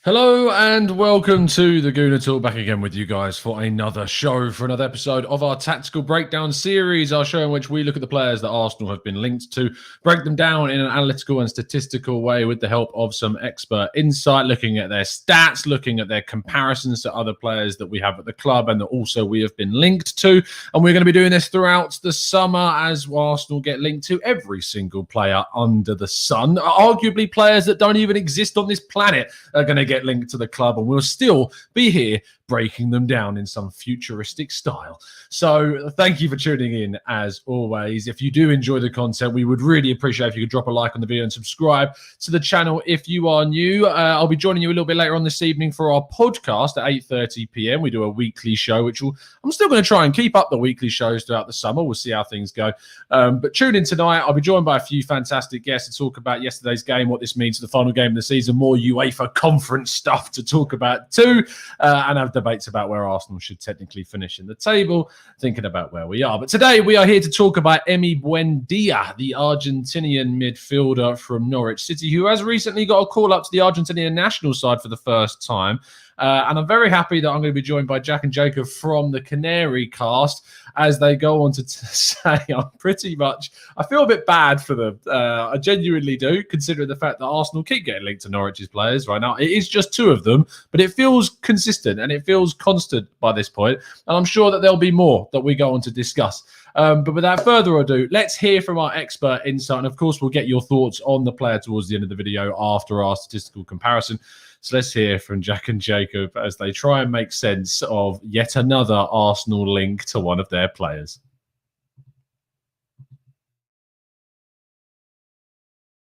Hello and welcome to the Gooner Talk, back again with you guys for another show, for another episode of our Tactical Breakdown series, our show in which we look at the players that Arsenal have been linked to, break them down in an analytical and statistical way with the help of some expert insight, looking at their stats, looking at their comparisons to other players that we have at the club and that also we have been linked to. And we're going to be doing this throughout the summer as Arsenal get linked to every single player under the sun. Arguably players that don't even exist on this planet are going to get linked to the club, and we'll still be here breaking them down in some futuristic style. So thank you for tuning in as always. If you do enjoy the content, we would really appreciate if you could drop a like on the video and subscribe to the channel if you are new. I'll be joining you a little bit later on this evening for our podcast at 8:30 p.m. We do a weekly show, I'm still going to try and keep up the weekly shows throughout the summer. We'll see how things go. But tune in tonight. I'll be joined by a few fantastic guests to talk about yesterday's game, what this means for the final game of the season, more UEFA conference stuff to talk about too, and have debates about where Arsenal should technically finish in the table, thinking about where we are. But today we are here to talk about Buendia, the Argentinian midfielder from Norwich City, who has recently got a call up to the Argentinian national side for the first time. And I'm very happy that I'm going to be joined by Jack and Jacob from the Canary cast as they go on to say I feel a bit bad for them. I genuinely do, considering the fact that Arsenal keep getting linked to Norwich's players right now. It is just two of them, but it feels consistent and it feels constant by this point. And I'm sure that there'll be more that we go on to discuss. But without further ado, let's hear from our expert insight. And of course, we'll get your thoughts on the player towards the end of the video after our statistical comparison. So let's hear from Jack and Jacob as they try and make sense of yet another Arsenal link to one of their players.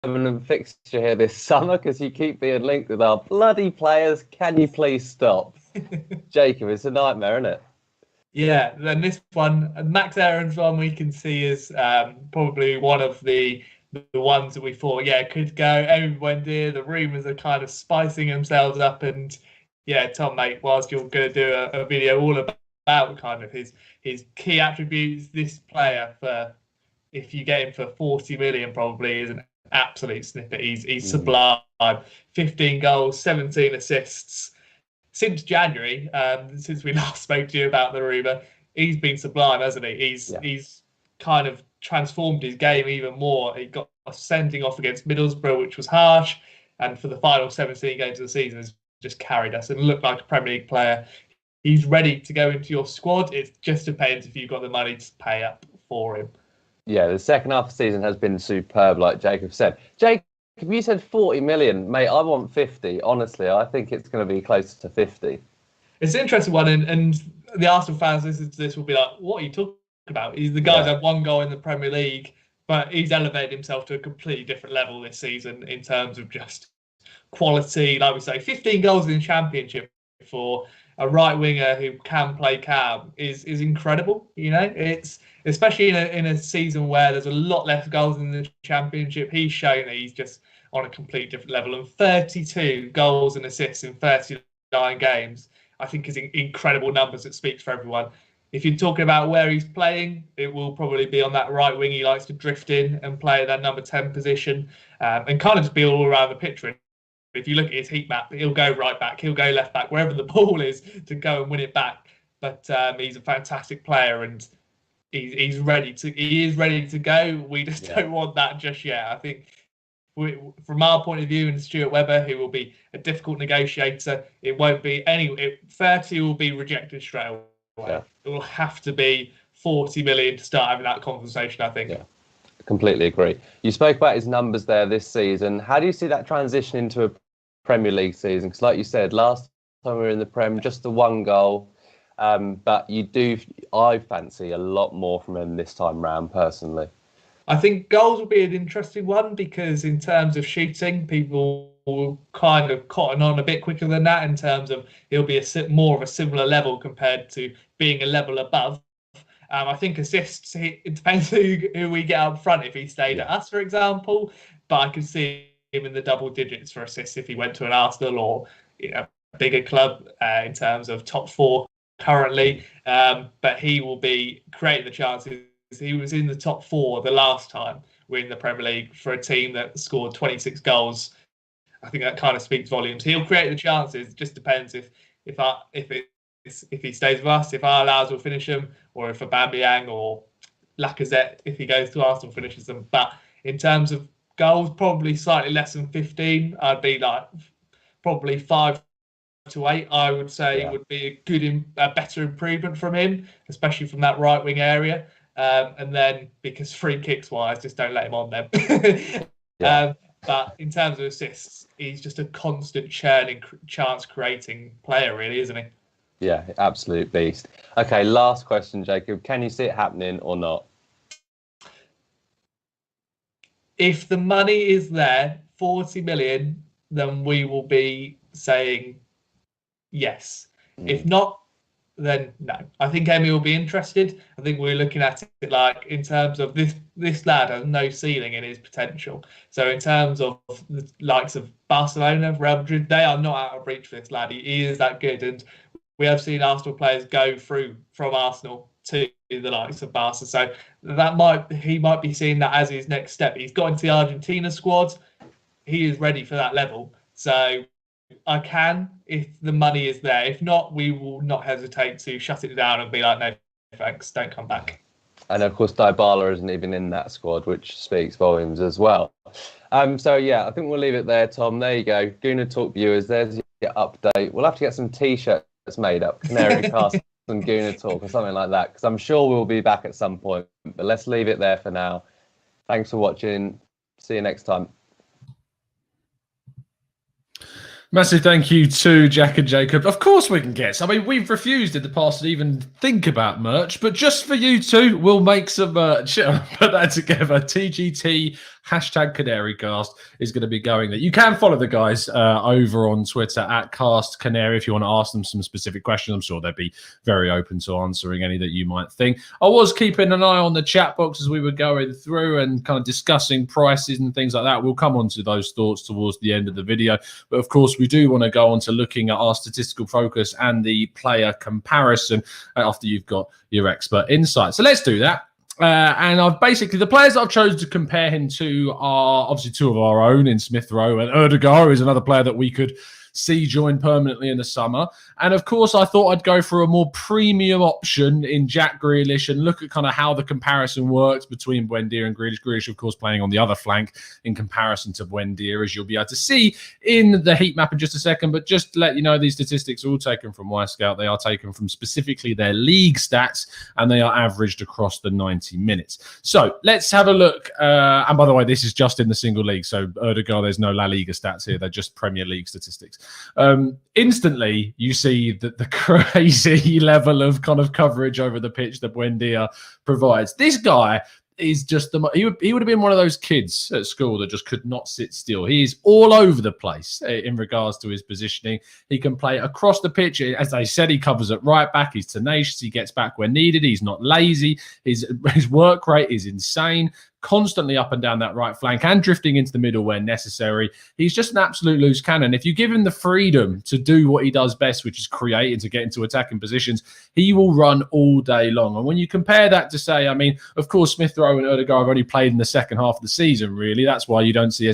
Having a fixture here this summer because you keep being linked with our bloody players. Can you please stop? Jacob, it's a nightmare, isn't it? Yeah, then this one, Max Aaron's one, we can see is probably one of the ones that we thought, could go. Buendia, the rumours are kind of spicing themselves up, and Tom, mate, whilst you're going to do a video all about kind of his key attributes, this player, for if you get him for 40 million, probably is an absolute snippet. He's sublime. 15 goals, 17 assists. Since January, since we last spoke to you about the rumour, he's been sublime, hasn't he? He's kind of transformed his game even more. He got a sending off against Middlesbrough, which was harsh, and for the final 17 games of the season has just carried us and looked like a Premier League player. He's ready to go into your squad. It just depends if you've got the money to pay up for him. Yeah, the second half of the season has been superb, like Jacob said. Jacob, you said 40 million. Mate, I want 50. Honestly, I think it's going to be closer to 50. It's an interesting one, and the Arsenal fans listening to this will be like, what are you talking about? He's the guy's had one goal in the Premier League, but he's elevated himself to a completely different level this season in terms of just quality. Like we say, 15 goals in the Championship for a right winger who can play cam is incredible. You know, it's especially in a season where there's a lot less goals in the Championship. He's shown that he's just on a completely different level, and 32 goals and assists in 39 games, I think, is incredible numbers that speaks for everyone. If you're talking about where he's playing, it will probably be on that right wing. He likes to drift in and play that number 10 position, and kind of just be all around the pitch. If you look at his heat map, he'll go right back, he'll go left back, wherever the ball is, to go and win it back. But he's a fantastic player, and he is ready to go. We just don't want that just yet. I think from our point of view, and Stuart Webber, who will be a difficult negotiator, it won't be 30 will be rejected straight away. Yeah. It will have to be 40 million to start having that conversation, I think. Yeah, completely agree. You spoke about his numbers there this season. How do you see that transition into a Premier League season? Because like you said, last time we were in the Prem, just the one goal. But I fancy a lot more from him this time round, personally. I think goals will be an interesting one, because in terms of shooting, people will kind of cotton on a bit quicker than that, in terms of he'll be more of a similar level compared to being a level above. I think assists, it depends who we get up front. If he stayed at us, for example, but I could see him in the double digits for assists if he went to an Arsenal or a bigger club in terms of top four currently. But he will be creating the chances. He was in the top four the last time we're in the Premier League for a team that scored 26 goals. I think that kind of speaks volumes. He'll create the chances. It just depends if he stays with us, if our allows will finish them, or if Aubameyang or Lacazette, if he goes to Arsenal, finishes them. But in terms of goals, probably slightly less than 15. I'd be like probably 5 to 8. I would say would be a better improvement from him, especially from that right wing area. And then because free kicks wise, just don't let him on them. But in terms of assists, he's just a constant churning, chance creating player, really, isn't he? Yeah, absolute beast. Okay, last question, Jacob. Can you see it happening or not? If the money is there, 40 million, then we will be saying yes. If not, then no. I think Emi will be interested. I think we're looking at it like in terms of this lad has no ceiling in his potential. So in terms of the likes of Barcelona, Real Madrid, they are not out of reach for this lad. He is that good. And we have seen Arsenal players go through from Arsenal to the likes of Barca. So he might be seeing that as his next step. He's got into the Argentina squad. He is ready for that level. So I can, if the money is there. If not, we will not hesitate to shut it down and be like, no, thanks, don't come back. And of course, Dybala isn't even in that squad, which speaks volumes as well. So yeah, I think we'll leave it there, Tom. There you go. Gooner Talk viewers, there's your update. We'll have to get some T-shirts made up, Canary Cast and Gooner Talk or something like that, because I'm sure we'll be back at some point. But let's leave it there for now. Thanks for watching. See you next time. Massive thank you to Jack and Jacob. Of course we can guess. I mean, we've refused in the past to even think about merch, but just for you two, we'll make some merch. Put that together. TGT #CanaryCast is going to be going there. You can follow the guys over on Twitter at Cast Canary if you want to ask them some specific questions. I'm sure they'd be very open to answering any that you might think. I was keeping an eye on the chat box as we were going through and kind of discussing prices and things like that. We'll come on to those thoughts towards the end of the video. But of course, we do want to go on to looking at our statistical focus and the player comparison after you've got your expert insight. So let's do that. And I've basically, the players that I've chosen to compare him to are obviously two of our own in Smith Rowe, and Ødegaard is another player that we could see join permanently in the summer. And of course, I thought I'd go for a more premium option in Jack Grealish and look at kind of how the comparison works between Buendia and Grealish. Grealish, of course, playing on the other flank in comparison to Buendia, as you'll be able to see in the heat map in just a second. But just to let you know, these statistics are all taken from Scout. They are taken from specifically their league stats, and they are averaged across the 90 minutes. So let's have a look. And by the way, this is just in the single league. So Ødegaard, there's no La Liga stats here. They're just Premier League statistics. Instantly, you see that the crazy level of kind of coverage over the pitch that Buendia provides. This guy is just he would have been one of those kids at school that just could not sit still. He's all over the place in regards to his positioning. He can play across the pitch. As I said, he covers at right back. He's tenacious. He gets back when needed. He's not lazy. His work rate is insane. Constantly up and down that right flank and drifting into the middle where necessary. He's just an absolute loose cannon. If you give him the freedom to do what he does best, which is create and to get into attacking positions, he will run all day long. And when you compare that to say, I mean, of course, Smith Rowe and Ødegaard have only played in the second half of the season, really. That's why you don't see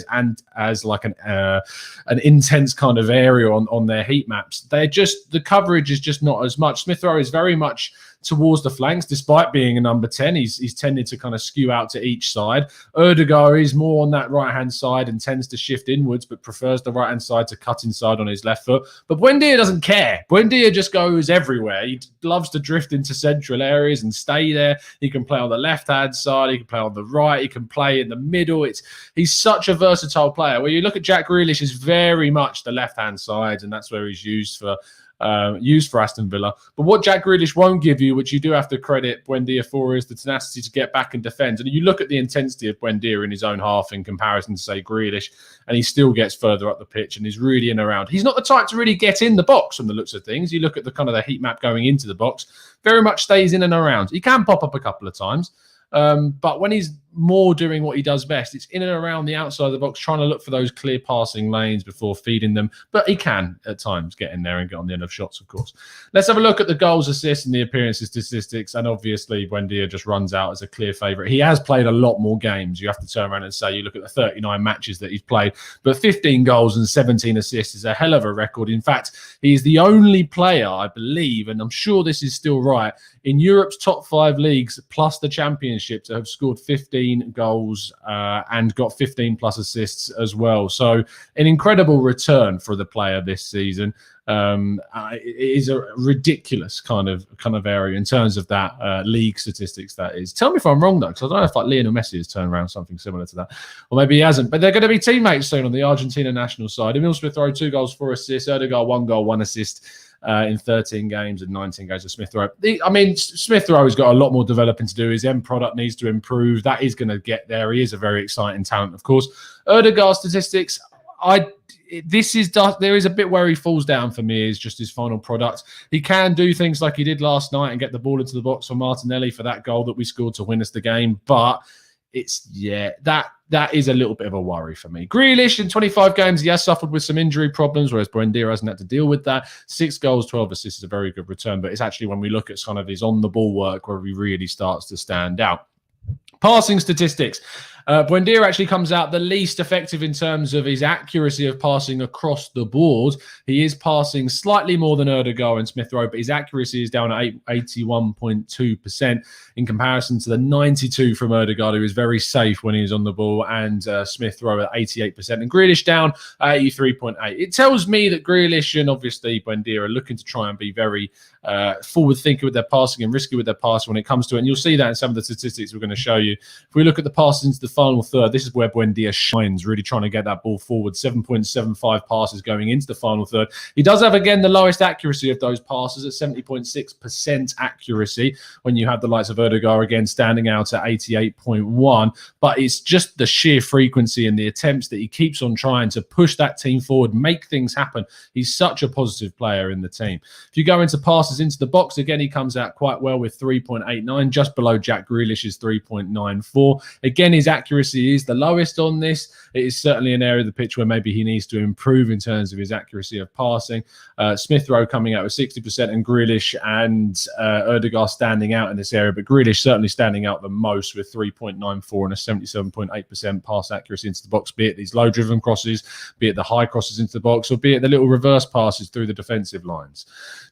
as like an intense kind of area on their heat maps. They're just, the coverage is just not as much. Smith Rowe is very much towards the flanks, despite being a number 10. He's tended to kind of skew out to each side. Ødegaard is more on that right-hand side and tends to shift inwards, but prefers the right-hand side to cut inside on his left foot. But Buendia doesn't care. Buendia just goes everywhere. He loves to drift into central areas and stay there. He can play on the left-hand side. He can play on the right. He can play in the middle. He's such a versatile player. Where you look at Jack Grealish, is very much the left-hand side, and that's where he's used for Aston Villa. But what Jack Grealish won't give you, which you do have to credit Buendia for, is the tenacity to get back and defend. And you look at the intensity of Buendia in his own half in comparison to, say, Grealish, and he still gets further up the pitch and he's really in and around. He's not the type to really get in the box from the looks of things. You look at the kind of the heat map going into the box, very much stays in and around. He can pop up a couple of times. But when he's more doing what he does best. It's in and around the outside of the box, trying to look for those clear passing lanes before feeding them. But he can, at times, get in there and get on the end of shots, of course. Let's have a look at the goals, assists, and the appearances statistics. And obviously, Buendia just runs out as a clear favourite. He has played a lot more games. You have to turn around and say, you look at the 39 matches that he's played, but 15 goals and 17 assists is a hell of a record. In fact, he's the only player, I believe, and I'm sure this is still right, in Europe's top 5 leagues plus the championship to have scored 15 goals and got 15 plus assists as well. So an incredible return for the player this season. It is a ridiculous kind of area in terms of that league statistics. That is. Tell me if I'm wrong though, because I don't know if like Lionel Messi has turned around something similar to that, or maybe he hasn't. But they're going to be teammates soon on the Argentina national side. Emil Smith-Rowe 2 goals, 4 assists. Ødegaard 1 goal, 1 assist. In 13 games and 19 games of Smith-Rowe. I mean, Smith-Rowe has got a lot more developing to do. His end product needs to improve. That is going to get there. He is a very exciting talent, of course. Ødegaard statistics, there is a bit where he falls down for me, is just his final product. He can do things like he did last night and get the ball into the box for Martinelli for that goal that we scored to win us the game, but that is a little bit of a worry for me. Grealish, in 25 games, he has suffered with some injury problems, whereas Buendia hasn't had to deal with that. 6 goals, 12 assists is a very good return, but it's actually when we look at kind of his on-the-ball work where he really starts to stand out. Passing statistics. Buendia actually comes out the least effective in terms of his accuracy of passing across the board. He is passing slightly more than Ødegaard and Smith-Rowe, but his accuracy is down at 81.2% in comparison to the 92 from Ødegaard, who is very safe when he's on the ball, and Smith-Rowe at 88%, and Grealish down at 83.8. It tells me that Grealish and obviously Buendia are looking to try and be very forward-thinking with their passing and risky with their passing when it comes to it, and you'll see that in some of the statistics we're going to show you. If we look at the passes into the final third, this is where Buendia shines, really trying to get that ball forward. 7.75 passes going into the final third. He does have, again, the lowest accuracy of those passes at 70.6% accuracy when you have the likes of Ødegaard again standing out at 88.1. But it's just the sheer frequency and the attempts that he keeps on trying to push that team forward, make things happen. He's such a positive player in the team. If you go into passes into the box, again, he comes out quite well with 3.89, just below Jack Grealish's 3.94. Again, his accuracy is the lowest on this. It is certainly an area of the pitch where maybe he needs to improve in terms of his accuracy of passing. Smith-Rowe coming out with 60%, and Grealish and Ødegaard standing out in this area, but Grealish certainly standing out the most with 3.94 and a 77.8% pass accuracy into the box, be it these low-driven crosses, be it the high crosses into the box, or be it the little reverse passes through the defensive lines.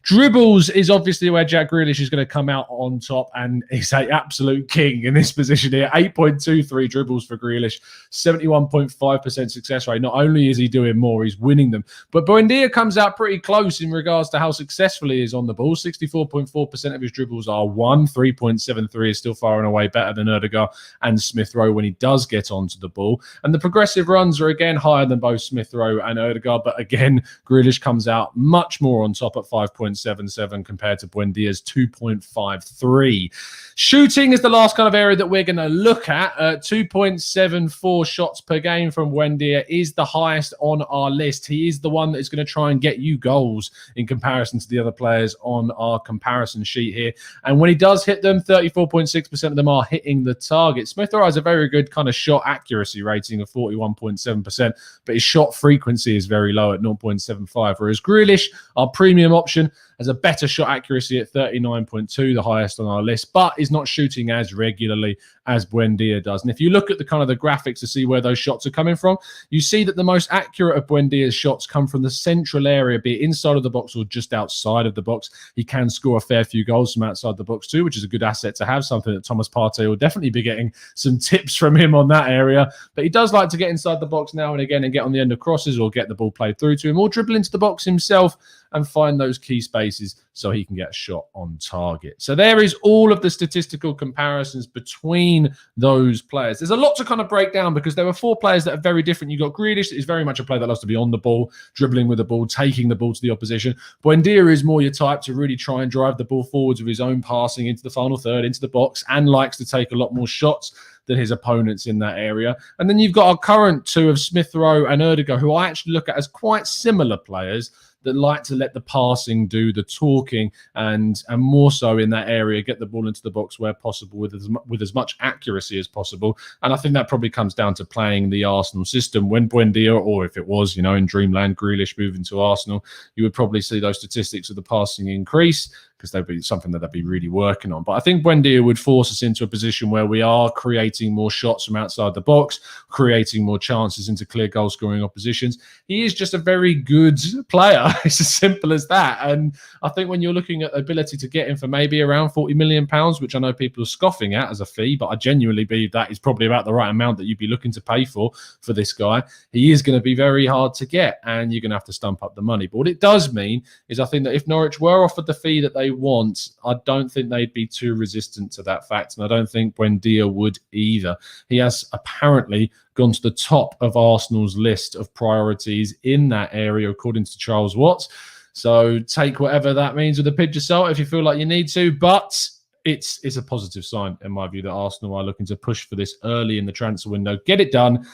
Dribbles is obviously where Jack Grealish is going to come out on top, and he's an absolute king in this position here. 8.23 dribbles for Grealish, 71.5% success rate. Not only is he doing more, he's winning them. But Buendia comes out pretty close in regards to how successful he is on the ball. 64.4% of his dribbles are won. 3.73 is still far and away better than Ødegaard and Smith-Rowe when he does get onto the ball. And the progressive runs are again higher than both Smith-Rowe and Ødegaard. But again, Grealish comes out much more on top at 5.77 compared to Buendia's 2.53. Shooting is the last kind of area that we're going to look at. 2.74 shots per game from Buendia is the highest on our list. He is the one that is going to try and get you goals in comparison to the other players on our comparison sheet here. And when he does hit them, 34.6% of them are hitting the target. Smith-Rowe has a very good kind of shot accuracy rating of 41.7%, but his shot frequency is very low at 0.75, whereas Grealish, our premium option, has a better shot accuracy at 39.2, the highest on our list, but is not shooting as regularly as Buendia does. And if you look at the kind of the graphics to see where those shots are coming from, you see that the most accurate of Buendia's shots come from the central area, be it inside of the box or just outside of the box. He can score a fair few goals from outside the box too, which is a good asset to have, something that Thomas Partey will definitely be getting some tips from him on that area. But he does like to get inside the box now and again and get on the end of crosses or get the ball played through to him or dribble into the box himself and find those key spaces so he can get a shot on target. So there is all of the statistical comparisons between those players. There's a lot to kind of break down because there were 4 players that are very different. You've got Grealish, that is very much a player that loves to be on the ball, dribbling with the ball, taking the ball to the opposition. Buendia is more your type to really try and drive the ball forwards with his own passing into the final third, into the box, and likes to take a lot more shots than his opponents in that area. And then you've got our current 2 of Smith-Rowe and Ødegaard, who I actually look at as quite similar players. that like to let the passing do the talking and more so in that area, get the ball into the box where possible with as much accuracy as possible. And I think that probably comes down to playing the Arsenal system. When Buendia, or if it was, you know, in Dreamland, Grealish moving to Arsenal, you would probably see those statistics of the passing increase, because that'd be something that they'd be really working on. But I think Buendia would force us into a position where we are creating more shots from outside the box, creating more chances into clear goal scoring oppositions. He is just a very good player. It's as simple as that. And I think when you're looking at the ability to get him for maybe around £40 million, which I know people are scoffing at as a fee, but I genuinely believe that is probably about the right amount that you'd be looking to pay for this guy. He is going to be very hard to get, and you're going to have to stump up the money. But what it does mean is I think that if Norwich were offered the fee that they want, I don't think they'd be too resistant to that fact, and I don't think Buendia would either. He has apparently gone to the top of Arsenal's list of priorities in that area, according to Charles Watts. So take whatever that means with a pinch of salt if you feel like you need to, but it's a positive sign, in my view, that Arsenal are looking to push for this early in the transfer window. Get it done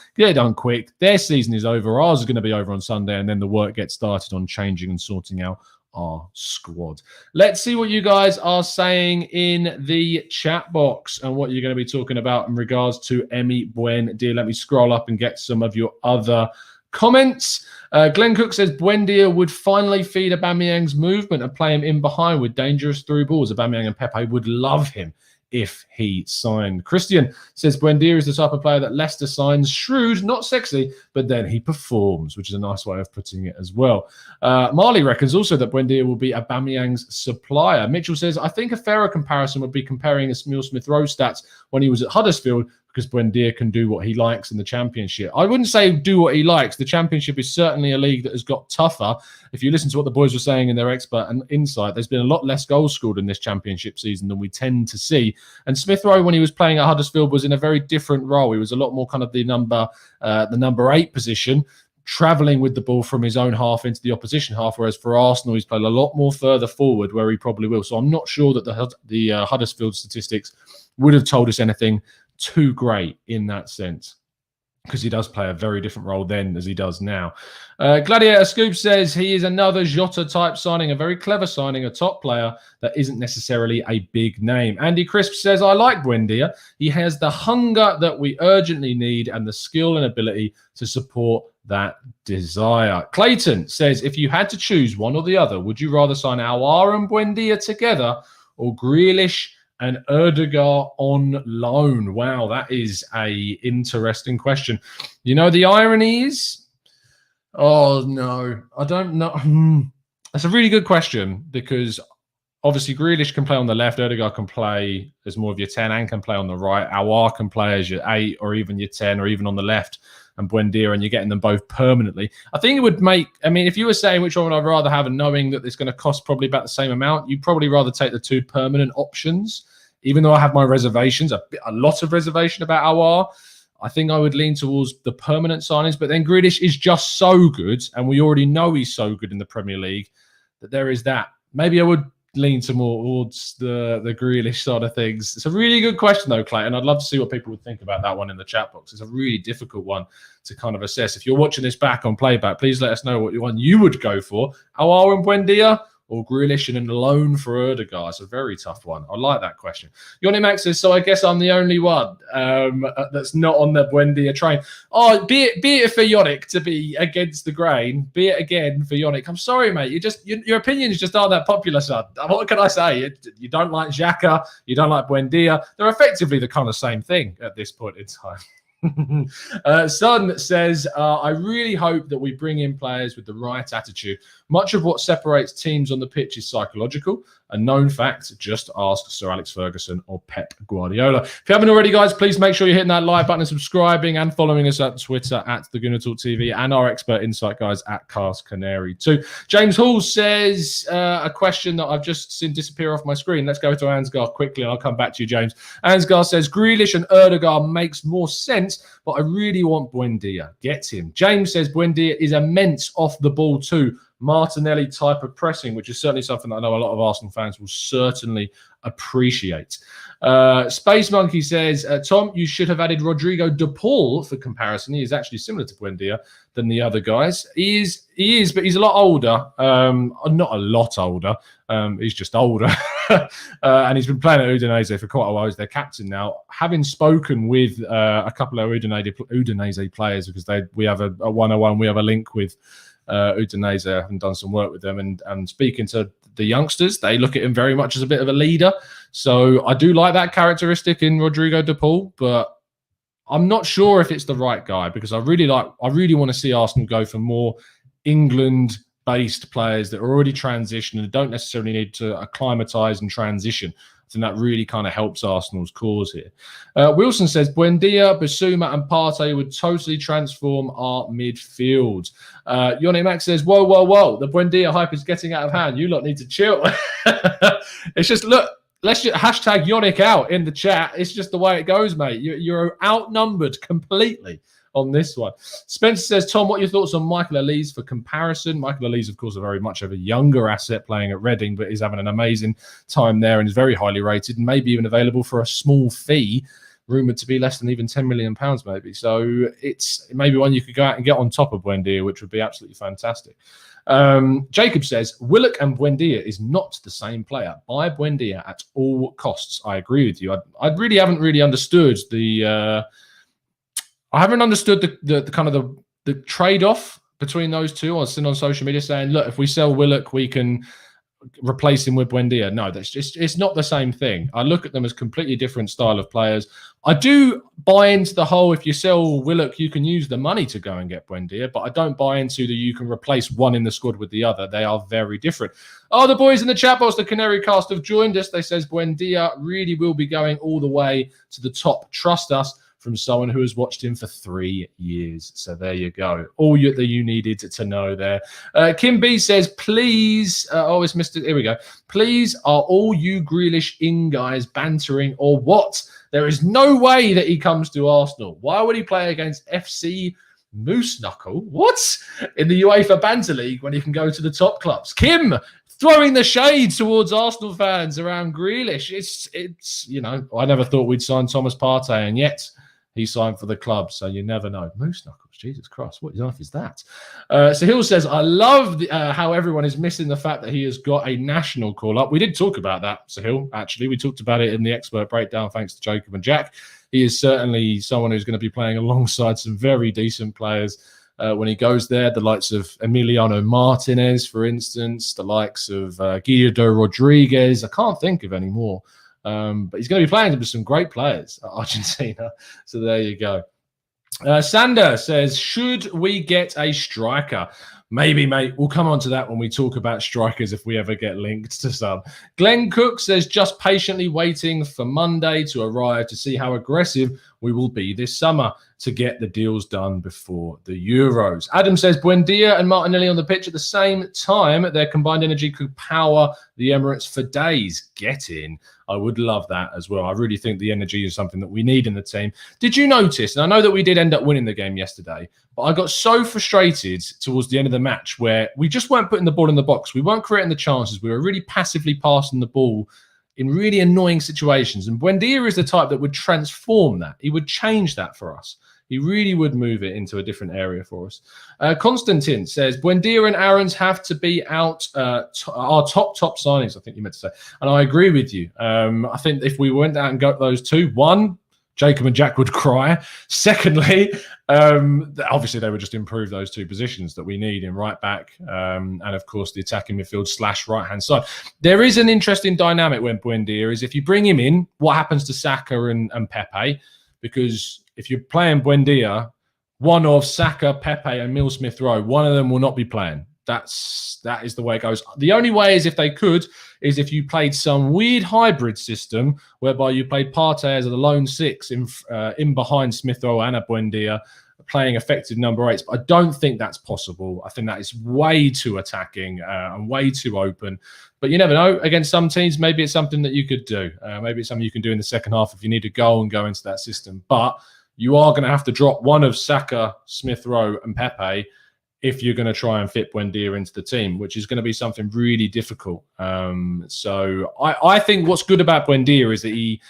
quick. Their season is over. Ours is going to be over on Sunday, and then the work gets started on changing and sorting out our squad. Let's see what you guys are saying in the chat box and what you're going to be talking about in regards to Emi Buendia. Let me scroll up and get some of your other comments. Glenn Cook says Buendia would finally feed Aubameyang's movement and play him in behind with dangerous through balls. Aubameyang and Pepe would love him if he signed. Christian says Buendia is the type of player that Leicester signs. Shrewd, not sexy, but then he performs, which is a nice way of putting it as well. Marley reckons also that Buendia will be Aubameyang's supplier. Mitchell says, I think a fairer comparison would be comparing Emile Smith-Rowe stats when he was at Huddersfield, because Buendia can do what he likes in the Championship. I wouldn't say do what he likes. The Championship is certainly a league that has got tougher. If you listen to what the boys were saying in their expert and insight, there's been a lot less goals scored in this Championship season than we tend to see. And Smith-Rowe, when he was playing at Huddersfield, was in a very different role. He was a lot more kind of the number 8 position, travelling with the ball from his own half into the opposition half, whereas for Arsenal, he's played a lot more further forward, where he probably will. So I'm not sure that the Huddersfield statistics would have told us anything too great in that sense, because he does play a very different role then as he does now. Gladiator Scoop says he is another Jota type signing, a very clever signing, a top player that isn't necessarily a big name. Andy Crisp says, I like Buendia. He has the hunger that we urgently need and the skill and ability to support that desire. Clayton says, if you had to choose one or the other, would you rather sign Aouar and Buendia together or Grealish and Erdegaard on loan? Wow, that is a interesting question. You know, the irony is, oh no, I don't know. That's a really good question, because obviously Grealish can play on the left, Erdegaard can play as more of your 10 and can play on the right. Aouar can play as your 8 or even your 10 or even on the left, and Buendia, and you're getting them both permanently. I think it would make, I mean, if you were saying which one would I rather have and knowing that it's going to cost probably about the same amount, you'd probably rather take the 2 permanent options. Even though I have my reservations, a lot of reservation about Aouar, I think I would lean towards the permanent signings. But then Grealish is just so good, and we already know he's so good in the Premier League, that there is that. Maybe I would lean towards the Grealish side of things. It's a really good question, though, Clayton. I'd love to see what people would think about that one in the chat box. It's a really difficult one to kind of assess. If you're watching this back on playback, please let us know what one you would go for. Aouar and Buendia, or Grealish and a loan for Erdegaard? It's a very tough one. I like that question. Yoni Max says, so I guess I'm the only one that's not on the Buendia train. Oh, be it for Yannick to be against the grain. Be it again for Yannick. I'm sorry, mate. Your opinions just aren't that popular, son. What can I say? You don't like Xhaka. You don't like Buendia. They're effectively the kind of same thing at this point in time. Son says, I really hope that we bring in players with the right attitude. Much of what separates teams on the pitch is psychological, a known fact. Just ask Sir Alex Ferguson or Pep Guardiola. If you haven't already, guys, please make sure you're hitting that like button and subscribing and following us at Twitter at the Gooner Talk TV and our expert insight guys at Cast Canary 2. James Hall says a question that I've just seen disappear off my screen. Let's go to Ansgar quickly and I'll come back to you, James. Ansgar says Grealish and Erdegaard makes more sense, but I really want Buendia. Get him. James says Buendia is immense off the ball too. Martinelli type of pressing, which is certainly something that I know a lot of Arsenal fans will certainly appreciate. Space Monkey says, Tom, you should have added Rodrigo de Paul for comparison. He is actually similar to Buendia than the other guys. He is, but he's a lot older. Not a lot older. He's just older. And he's been playing at Udinese for quite a while. He's their captain now. Having spoken with a couple of Udinese players, because we have a 101, we have a link with Udinese, having done some work with them, and speaking to the youngsters, they look at him very much as a bit of a leader. So I do like that characteristic in Rodrigo de Paul, but I'm not sure if it's the right guy, because I really want to see Arsenal go for more England-based players that are already transitioned and don't necessarily need to acclimatise and transition. I think that really kind of helps Arsenal's cause here. Wilson says, Buendia, Basuma and Partey would totally transform our midfield. Yoni Max says, whoa. The Buendia hype is getting out of hand. You lot need to chill. It's just, look, let's just hashtag Yonic out in the chat. It's just the way it goes, mate. You're outnumbered completely on this one. Spencer says, Tom, what are your thoughts on Michael Elise for comparison? Michael Elise, of course, are very much of a younger asset playing at Reading, but is having an amazing time there and is very highly rated and maybe even available for a small fee, rumoured to be less than even £10 million maybe. So it's maybe one you could go out and get on top of Buendia, which would be absolutely fantastic. Jacob says, Willock and Buendia is not the same player. Buy Buendia at all costs. I agree with you. I really haven't understood the... I haven't understood the kind of the trade-off between those two. I was sitting on social media saying, look, if we sell Willock, we can replace him with Buendia. No, it's not the same thing. I look at them as completely different style of players. I do buy into the whole, if you sell Willock, you can use the money to go and get Buendia, but I don't buy into that you can replace one in the squad with the other. They are very different. Oh, the boys in the chat box, the Canary Cast, have joined us. They says Buendia really will be going all the way to the top. Trust us. From someone who has watched him for 3 years. So there you go. All that you needed to know there. Kim B says, please, it's Mr. Here we go. Please, are all you Grealish in guys bantering or what? There is no way that he comes to Arsenal. Why would he play against FC Moose Knuckle? What? In the UEFA Banter League when he can go to the top clubs? Kim, throwing the shade towards Arsenal fans around Grealish. It's I never thought we'd sign Thomas Partey, and yet he signed for the club, so you never know. Moose Knuckles, Jesus Christ, what on earth is that? Sahil says, I love how everyone is missing the fact that he has got a national call-up. We did talk about that, Sahil, actually. We talked about it in the expert breakdown, thanks to Jacob and Jack. He is certainly someone who's going to be playing alongside some very decent players when he goes there, the likes of Emiliano Martinez, for instance, the likes of Guido Rodriguez. I can't think of any more. But he's going to be playing with some great players at Argentina. So there you go. Sander says, should we get a striker? Maybe, mate. We'll come on to that when we talk about strikers if we ever get linked to some. Glenn Cook says, just patiently waiting for Monday to arrive to see how aggressive we will be this summer to get the deals done before the Euros. Adam says, Buendia and Martinelli on the pitch at the same time. Their combined energy could power the Emirates for days. Get in. I would love that as well. I really think the energy is something that we need in the team. Did you notice, and I know that we did end up winning the game yesterday, but I got so frustrated towards the end of the match where we just weren't putting the ball in the box. We weren't creating the chances. We were really passively passing the ball in really annoying situations. And Buendia is the type that would transform that. He would change that for us. He really would move it into a different area for us. Constantine says, Buendia and Aarons have to be out our top signings, I think you meant to say. And I agree with you. I think if we went out and got those two, one, Jacob and Jack would cry. Secondly, obviously they would just improve those two positions that we need in right back and, of course, the attacking midfield / right-hand side. There is an interesting dynamic when Buendia is if you bring him in, what happens to Saka and Pepe? Because if you're playing Buendia, one of Saka, Pepe, and Emile Smith-Rowe, one of them will not be playing. That is the way it goes. The only way is if they could, is if you played some weird hybrid system whereby you played Partey as a lone six in behind Smith-Rowe and Buendia, playing effective number 8s. But I don't think that's possible. I think that is way too attacking and way too open. But you never know. Against some teams, maybe it's something that you could do. Maybe it's something you can do in the second half if you need a goal and go into that system. But you are going to have to drop one of Saka, Smith-Rowe and Pepe if you're going to try and fit Buendia into the team, which is going to be something really difficult. So I think what's good about Buendia is that he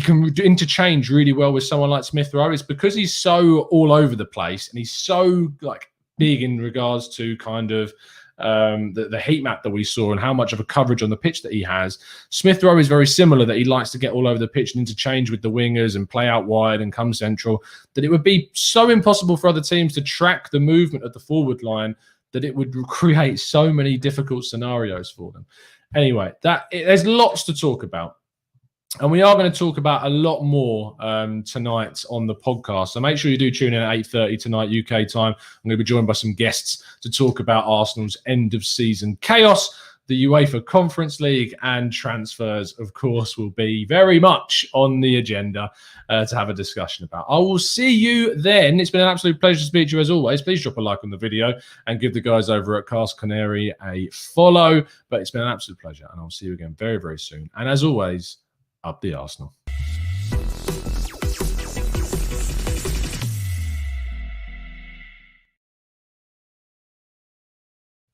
can interchange really well with someone like Smith Rowe. It's because he's so all over the place and he's so like big in regards to kind of the heat map that we saw and how much of a coverage on the pitch that he has. Smith Rowe is very similar, that he likes to get all over the pitch and interchange with the wingers and play out wide and come central, that it would be so impossible for other teams to track the movement of the forward line that it would create so many difficult scenarios for them. Anyway, there's lots to talk about. And we are going to talk about a lot more tonight on the podcast. So make sure you do tune in at 8:30 tonight, UK time. I'm going to be joined by some guests to talk about Arsenal's end-of-season chaos, the UEFA Conference League, and transfers, of course, will be very much on the agenda to have a discussion about. I will see you then. It's been an absolute pleasure to speak to you as always. Please drop a like on the video and give the guys over at Cast Canary a follow. But it's been an absolute pleasure, and I'll see you again very, very soon. And as always, up the Arsenal.